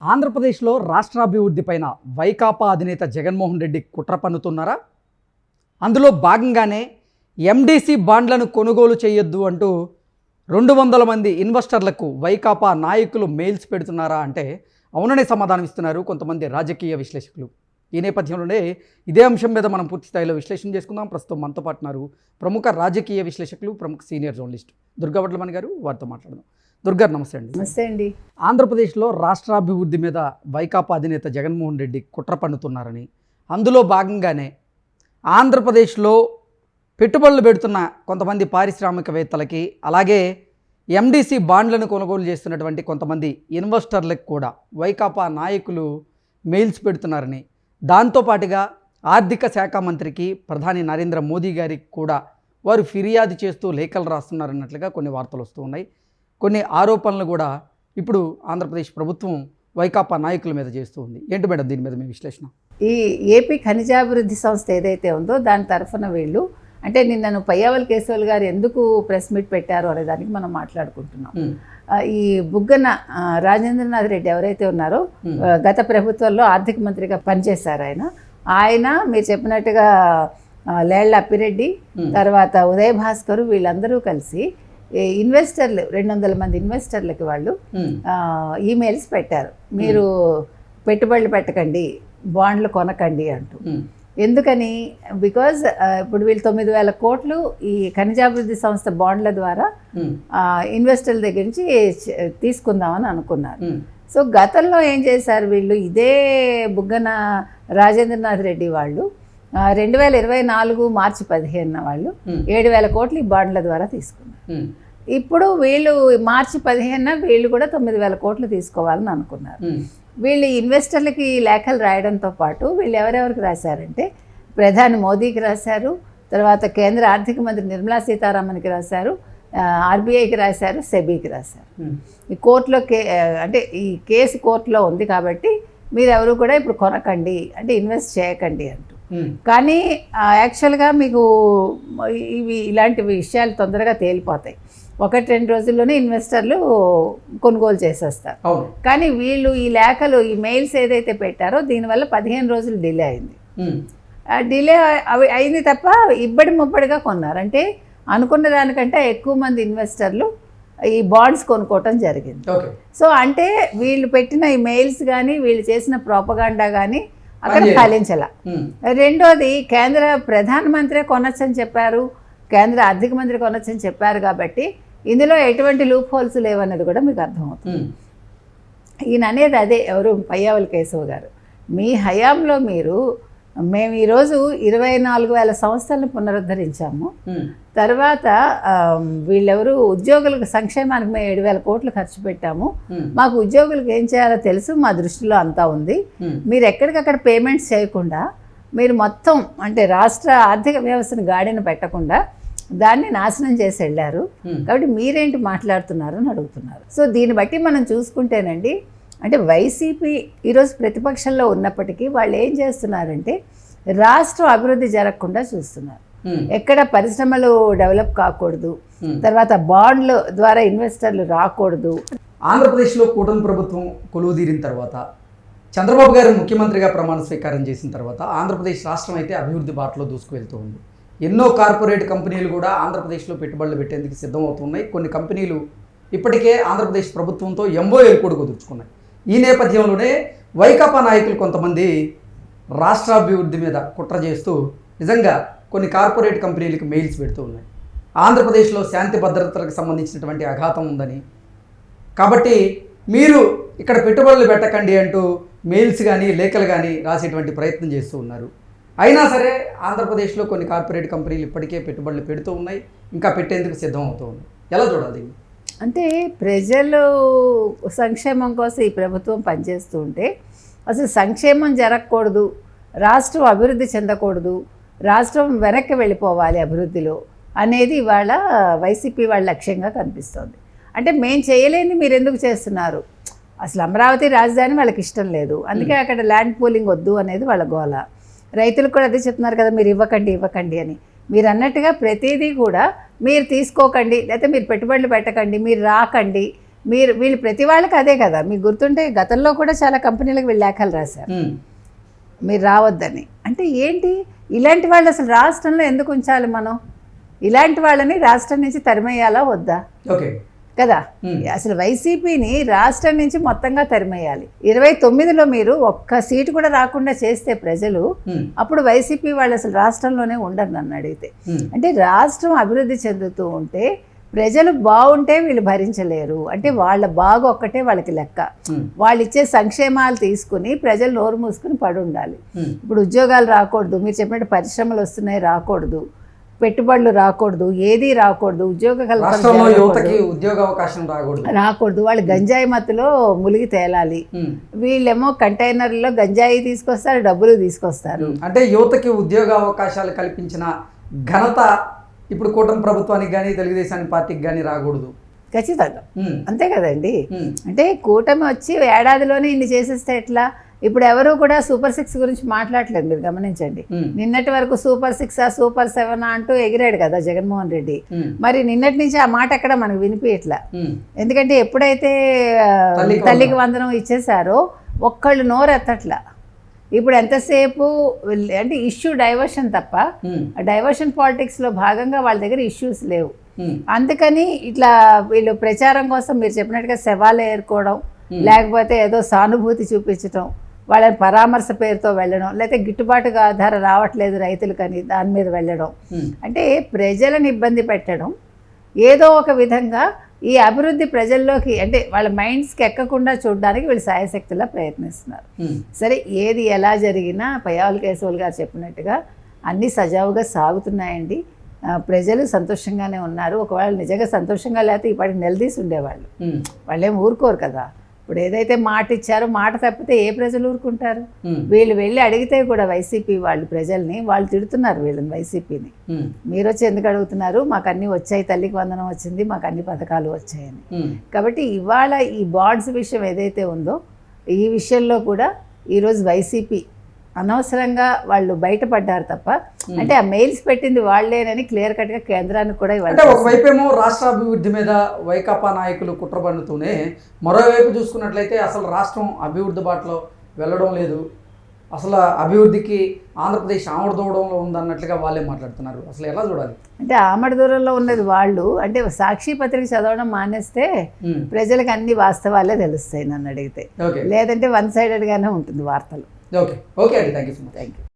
ఆంధ్రప్రదేశ్లో రాష్ట్రాభివృద్ధిపైన వైకాపా అధినేత జగన్మోహన్ రెడ్డి కుట్ర పన్నుతున్నారా? అందులో భాగంగానే ఎండిసి బాండ్లను కొనుగోలు చేయొద్దు అంటూ 200 మంది ఇన్వెస్టర్లకు వైకాపా నాయకులు మెయిల్స్ పెడుతున్నారా అంటే అవుననే సమాధానం ఇస్తున్నారు కొంతమంది రాజకీయ విశ్లేషకులు. ఈ నేపథ్యంలోనే ఇదే అంశం మీద మనం పూర్తి స్థాయిలో విశ్లేషణ చేసుకుందాం. ప్రస్తుతం మనతో పాటు ఉన్నారు ప్రముఖ రాజకీయ విశ్లేషకులు, ప్రముఖ సీనియర్ జర్నలిస్ట్ దుర్గా వడ్లమణి గారు. వారితో మాట్లాడదాం. దుర్గా, నమస్తే అండి. నమస్తే అండి. ఆంధ్రప్రదేశ్లో రాష్ట్రాభివృద్ధి మీద వైకాపా అధినేత జగన్మోహన్ రెడ్డి కుట్ర పన్నుతున్నారని, అందులో భాగంగానే ఆంధ్రప్రదేశ్లో పెట్టుబడులు పెడుతున్న కొంతమంది పారిశ్రామికవేత్తలకి, అలాగే ఎండిసి బాండ్లను కొనుగోలు చేస్తున్నటువంటి కొంతమంది ఇన్వెస్టర్లకు కూడా వైకాపా నాయకులు మెయిల్స్ పెడుతున్నారని, దాంతోపాటుగా ఆర్థిక శాఖ మంత్రికి, ప్రధాని నరేంద్ర మోదీ గారికి కూడా వారు ఫిర్యాదు చేస్తూ లేఖలు రాస్తున్నారన్నట్లుగా కొన్ని వార్తలు వస్తూ ఉన్నాయి. కొన్ని ఆరోపణలు కూడా ఇప్పుడు ఆంధ్రప్రదేశ్ ప్రభుత్వం వైకాపా నాయకుల మీద చేస్తూ ఉంది. ఏంటి మేడం దీని మీద మీ విశ్లేషణ? ఈ ఏపీ ఖనిజాభివృద్ధి సంస్థ ఏదైతే ఉందో దాని తరఫున వీళ్ళు అంటే నిన్నను పయ్యావల్ కేశవులు గారు ఎందుకు ప్రెస్ మీట్ పెట్టారు అనే దానికి మనం మాట్లాడుకుంటున్నాం. ఈ బుగ్గన రాజేంద్రనాథ్ రెడ్డి ఎవరైతే ఉన్నారో గత ప్రభుత్వంలో ఆర్థిక మంత్రిగా పనిచేశారు. ఆయన మీరు చెప్పినట్టుగా లేళ్ల అప్పిరెడ్డి, తర్వాత ఉదయ్ భాస్కర్, వీళ్ళందరూ కలిసి ఇన్వెస్టర్లు 200 మంది ఇన్వెస్టర్లకి వాళ్ళు ఈమెయిల్స్ పెట్టారు. మీరు పెట్టుబడులు పెట్టకండి, బాండ్లు కొనకండి అంటూ. ఎందుకని? బికాజ్ ఇప్పుడు వీళ్ళు 9,000 కోట్లు ఈ ఖనిజాభివృద్ధి సంస్థ బాండ్ల ద్వారా ఇన్వెస్టర్ల దగ్గర నుంచి తీసుకుందామని అనుకున్నారు. సో గతంలో ఏం చేశారు వీళ్ళు, ఇదే బుగ్గన రాజేంద్రనాథ్ రెడ్డి వాళ్ళు 2024 మార్చి 15 వాళ్ళు 7,000 కోట్లు ఈ బాండ్ల ద్వారా తీసుకున్నారు. ఇప్పుడు వీళ్ళు మార్చి 15 వీళ్ళు కూడా 9,000 కోట్లు తీసుకోవాలని అనుకున్నారు. వీళ్ళు ఇన్వెస్టర్లకి లేఖలు రాయడంతో పాటు వీళ్ళు ఎవరెవరికి రాశారంటే ప్రధాని మోదీకి రాశారు, తర్వాత కేంద్ర ఆర్థిక మంత్రి నిర్మలా సీతారామన్కి రాశారు, ఆర్బీఐకి రాశారు, సెబీకి రాశారు. ఈ కోర్టులో అంటే ఈ కేసు కోర్టులో ఉంది కాబట్టి మీరెవరు కూడా ఇప్పుడు కొనకండి అంటే ఇన్వెస్ట్ చేయకండి అంటూ. కానీ యాక్చువల్గా మీకు ఇలాంటి విషయాలు తొందరగా తేలిపోతాయి. 1-2 రోజుల్లోనే ఇన్వెస్టర్లు కొనుగోలు చేసేస్తారు. కానీ వీళ్ళు ఈ లేఖలు, ఈ మెయిల్స్ ఏదైతే పెట్టారో దీనివల్ల 15 రోజులు డిలే అయింది. డిలే అయింది తప్ప ఇబ్బడి ముబ్బడిగా కొన్నారు. అంటే అనుకున్న దానికంటే ఎక్కువ మంది ఇన్వెస్టర్లు ఈ బాండ్స్ కొనుక్కోవటం జరిగింది. సో అంటే వీళ్ళు పెట్టిన ఈ మెయిల్స్ కానీ వీళ్ళు చేసిన ప్రోపగాండా కానీ అక్కడ ఫలించాల. రెండోది, కేంద్ర ప్రధానమంత్రి కొనొచ్చని చెప్పారు, కేంద్ర ఆర్థిక మంత్రి కొనొచ్చని చెప్పారు కాబట్టి ఇందులో ఎటువంటి లూప్ హోల్స్ లేవన్నది కూడా మీకు అర్థమవుతుంది. ఈయన అనేది అదే, ఎవరు పయ్యావల్ కేశవ్ గారు, మీ హయాంలో మేము ఈరోజు 24,000 సంస్థలను పునరుద్ధరించాము. తర్వాత వీళ్ళెవరు ఉద్యోగులకు సంక్షేమానికి మేము 7,000 కోట్లు ఖర్చు పెట్టాము. మాకు ఉద్యోగులకు ఏం చేయాలో తెలుసు, మా దృష్టిలో అంతా ఉంది. మీరు ఎక్కడికక్కడ పేమెంట్స్ చేయకుండా మీరు మొత్తం అంటే రాష్ట్ర ఆర్థిక వ్యవస్థను గాడిన పెట్టకుండా దాన్ని నాశనం చేసి వెళ్ళారు. కాబట్టి మీరేంటి మాట్లాడుతున్నారు అని అడుగుతున్నారు. సో దీన్ని బట్టి మనం చూసుకుంటేనండి, అంటే వైసీపీ ఈరోజు ప్రతిపక్షంలో ఉన్నప్పటికీ వాళ్ళు ఏం చేస్తున్నారంటే రాష్ట్రం అభివృద్ధి జరగకుండా చూస్తున్నారు. ఎక్కడ పరిశ్రమలు డెవలప్ కాకూడదు, తర్వాత బాండ్ల ద్వారా ఇన్వెస్టర్లు రాకూడదు. ఆంధ్రప్రదేశ్లో కూటమి ప్రభుత్వం కొలువుదీరిన తర్వాత, చంద్రబాబు గారు ముఖ్యమంత్రిగా ప్రమాణ స్వీకారం చేసిన తర్వాత ఆంధ్రప్రదేశ్ రాష్ట్రం అయితే అభివృద్ధి బాటలో దూసుకువెళ్తూ ఉంది. ఎన్నో కార్పొరేట్ కంపెనీలు కూడా ఆంధ్రప్రదేశ్లో పెట్టుబడులు పెట్టేందుకు సిద్ధమవుతున్నాయి. కొన్ని కంపెనీలు ఇప్పటికే ఆంధ్రప్రదేశ్ ప్రభుత్వంతో ఎంఓఏలు కూడా కుదుర్చుకున్నాయి. ఈ నేపథ్యంలోనే వైకాపా నాయకులు కొంతమంది రాష్ట్రాభివృద్ధి మీద కుట్ర చేస్తూ నిజంగా కొన్ని కార్పొరేట్ కంపెనీలకు మెయిల్స్ పెడుతూ ఉన్నాయి. ఆంధ్రప్రదేశ్లో శాంతి భద్రతలకు సంబంధించినటువంటి అఘాతం ఉందని, కాబట్టి మీరు ఇక్కడ పెట్టుబడులు పెట్టకండి అంటూ మెయిల్స్ కానీ లేఖలు కానీ రాసేటువంటి ప్రయత్నం చేస్తూ ఉన్నారు. అయినా సరే ఆంధ్రప్రదేశ్లో కొన్ని కార్పొరేట్ కంపెనీలు ఇప్పటికే పెట్టుబడులు పెడుతూ ఉన్నాయి, ఇంకా పెట్టేందుకు సిద్ధం అవుతూ ఉన్నాయి. ఎలా చూడాలి? అంటే ప్రజలు సంక్షేమం కోసం ఈ ప్రభుత్వం పనిచేస్తూ ఉంటే అసలు సంక్షేమం జరగకూడదు, రాష్ట్రం అభివృద్ధి చెందకూడదు, రాష్ట్రం వెనక్కి వెళ్ళిపోవాలి అభివృద్ధిలో అనేది ఇవాళ వైసీపీ వాళ్ళ లక్ష్యంగా కనిపిస్తోంది. అంటే మేము చేయలేని మీరు ఎందుకు చేస్తున్నారు? అసలు అమరావతి రాజధాని వాళ్ళకి ఇష్టం లేదు, అందుకే అక్కడ ల్యాండ్ పూలింగ్ వద్దు అనేది వాళ్ళ గోల. రైతులకు కూడా అదే చెప్తున్నారు కదా, మీరు ఇవ్వకండి అని. మీరు అన్నట్టుగా ప్రతిదీ కూడా మీరు తీసుకోకండి, లేకపోతే మీరు పెట్టుబడులు పెట్టకండి, మీరు రాకండి, వీళ్ళు ప్రతి వాళ్ళకి అదే కదా, మీకు గుర్తుంటే గతంలో కూడా చాలా కంపెనీలకు వీళ్ళు లేఖలు రాశారు మీరు రావద్దని. అంటే ఏంటి, ఇలాంటి వాళ్ళు అసలు రాష్ట్రంలో ఎందుకు ఉంచాలి మనం? ఇలాంటి వాళ్ళని రాష్ట్రం నుంచి తరిమేయాలా వద్దా? ఓకే కదా, అసలు వైసీపీని రాష్ట్రం నుంచి మొత్తంగా తరిమేయాలి. 29లో మీరు ఒక్క సీటు కూడా రాకుండా చేస్తే ప్రజలు, అప్పుడు వైసీపీ వాళ్ళు అసలు రాష్ట్రంలోనే ఉండరు నన్ను అడిగితే. అంటే రాష్ట్రం అభివృద్ధి చెందుతూ ఉంటే ప్రజలు బాగుంటే వీళ్ళు భరించలేరు. అంటే వాళ్ళ బాగు ఒక్కటే వాళ్ళకి లెక్క. వాళ్ళు ఇచ్చే సంక్షేమాలు తీసుకుని ప్రజలు నోరు మూసుకుని పడి ఉండాలి. ఇప్పుడు ఉద్యోగాలు రాకూడదు, మీరు చెప్పినట్టు పరిశ్రమలు వస్తున్నాయి రాకూడదు, పెట్టుబడులు రాకూడదు, ఏది రాకూడదు, ఉద్యోగ కల్పన రాకూడదు, వాళ్ళు గంజాయి మత్తులో ములిగి తేలాలి. వీళ్ళేమో కంటైనర్లో గంజాయి తీసుకొస్తారు, డబ్బులు తీసుకొస్తారు. అంటే యువతకి ఉద్యోగ అవకాశాలు కల్పించిన ఘనత ఇప్పుడు కూటమి ప్రభుత్వానికి కానీ తెలుగుదేశానికి పార్టీకి కానీ రాకూడదు. ఖచ్చితంగా అంతే కదండి. అంటే కూటమి వచ్చి ఏడాదిలోనే ఇన్ని చేసేస్తే ఎట్లా? ఇప్పుడు ఎవరు కూడా సూపర్ 6 గురించి మాట్లాడలేదు, మీరు గమనించండి. నిన్నటి వరకు సూపర్ 6 సూపర్ 7 అంటూ ఎగిరాడు కదా జగన్మోహన్ రెడ్డి. మరి నిన్నటి నుంచి ఆ మాట ఎక్కడ మనకు వినిపించట్లా. ఎందుకంటే ఎప్పుడైతే తల్లికి వందనం ఇచ్చేసారో ఒక్కళ్ళు నోరెత్తట్లా. ఇప్పుడు ఎంతసేపు అంటే ఇష్యూ డైవర్షన్ తప్ప, డైవర్షన్ పాలిటిక్స్లో భాగంగా వాళ్ళ దగ్గర ఇష్యూస్ లేవు. అందుకని ఇట్లా వీళ్ళు ప్రచారం కోసం మీరు చెప్పినట్టుగా శవాలు ఏరుకోవడం, లేకపోతే ఏదో సానుభూతి చూపించడం, వాళ్ళని పరామర్శ పేరుతో వెళ్ళడం, లేకపోతే గిట్టుబాటు ధర రావట్లేదు రైతులకని దాని మీద వెళ్ళడం, అంటే ప్రజలను ఇబ్బంది పెట్టడం, ఏదో ఒక విధంగా ఈ అభివృద్ధి ప్రజల్లోకి అంటే వాళ్ళ మైండ్స్కి ఎక్కకుండా చూడడానికి వీళ్ళు సాయశక్తిలా ప్రయత్నిస్తున్నారు. సరే, ఏది ఎలా జరిగినా పయ్యావుల కేశవులు గారు చెప్పినట్టుగా అన్నీ సజావుగా సాగుతున్నాయండి. ప్రజలు సంతోషంగానే ఉన్నారు. ఒకవేళ నిజంగా సంతోషంగా లేకపోతే ఇప్పటికి నిలదీసి ఉండేవాళ్ళు. వాళ్ళేం ఊరుకోరు కదా. ఇప్పుడు ఏదైతే మాట ఇచ్చారో, మాట తప్పితే ఏ ప్రజలు ఊరుకుంటారు? వీళ్ళు వెళ్ళి అడిగితే కూడా వైసీపీ వాళ్ళు ప్రజల్ని వాళ్ళు తిడుతున్నారు వీళ్ళని, వైసీపీని. మీరు వచ్చి ఎందుకు అడుగుతున్నారు? మాకు అన్నీ వచ్చాయి, తల్లికి వందనం వచ్చింది, మాకు అన్ని పథకాలు వచ్చాయని. కాబట్టి ఇవాళ ఈ బాండ్స్ విషయం ఏదైతే ఉందో, ఈ విషయంలో కూడా ఈరోజు వైసీపీ అనవసరంగా వాళ్ళు బయటపడ్డారు తప్ప, అంటే ఆ మెయిల్స్ పెట్టింది వాళ్ళేనని క్లియర్ కట్గా కేంద్రానికి కూడా అంటే ఒకవైపేమో రాష్ట్ర అభివృద్ధి మీద వైకాపా నాయకులు కుట్రబడుతూనే, మరోవైపు చూసుకున్నట్లయితే అసలు రాష్ట్రం అభివృద్ధి బాటలో వెళ్ళడం లేదు, అసలు అభివృద్ధికి ఆంధ్రప్రదేశ్ ఆమడ దూరంలో ఉందన్నట్లుగా వాళ్ళే మాట్లాడుతున్నారు. అసలు ఎలా చూడాలి? అంటే ఆమడ దూరంలో ఉన్నది వాళ్ళు. అంటే సాక్షి పత్రిక చదవడం మానేస్తే ప్రజలకు అన్ని వాస్తవాలే తెలుస్తాయి నన్ను అడిగితే. లేదంటే వన్ సైడెడ్గానే ఉంటుంది వార్తలు. ఓకే అండి, thank you so much. Thank you.